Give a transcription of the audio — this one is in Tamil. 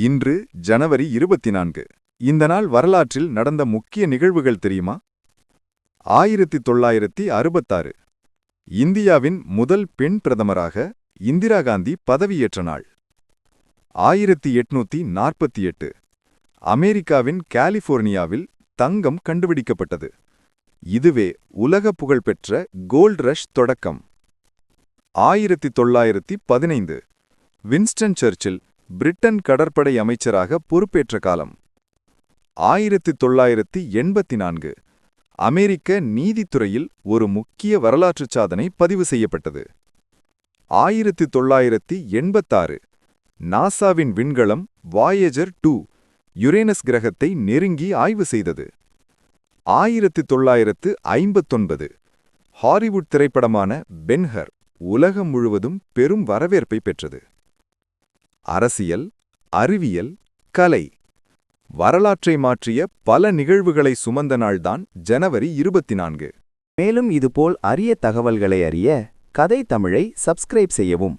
இன்று ஜனவரி 24. இந்த நாள் வரலாற்றில் நடந்த முக்கிய நிகழ்வுகள் தெரியுமா? 1966 இந்தியாவின் முதல் பெண் பிரதமராக இந்திரா காந்தி பதவியேற்ற நாள். 1848 அமெரிக்காவின் கலிபோர்னியாவில் தங்கம் கண்டுபிடிக்கப்பட்டது. இதுவே உலக புகழ்பெற்ற கோல்ட் ரஷ் தொடக்கம். 1915 வின்ஸ்டன் சர்ச்சில் பிரிட்டன் கடற்படை அமைச்சராக பொறுப்பேற்ற காலம். 1984 அமெரிக்க நீதித்துறையில் ஒரு முக்கிய வரலாற்றுச் சாதனை பதிவு செய்யப்பட்டது. 1986 நாசாவின் விண்கலம் வாயேஜர் 2 யுரேனஸ் கிரகத்தை நெருங்கி ஆய்வு செய்தது. 1959 ஹாலிவுட் திரைப்படமான பென்ஹர் உலகம் முழுவதும் பெரும் வரவேற்பை பெற்றது. அரசியல், அறிவியல், கலை, வரலாற்றை மாற்றிய பல நிகழ்வுகளை சுமந்த நாள்தான் ஜனவரி 24. மேலும் இதுபோல் அரிய தகவல்களை அறிய கதை தமிழை சப்ஸ்கிரைப் செய்யவும்.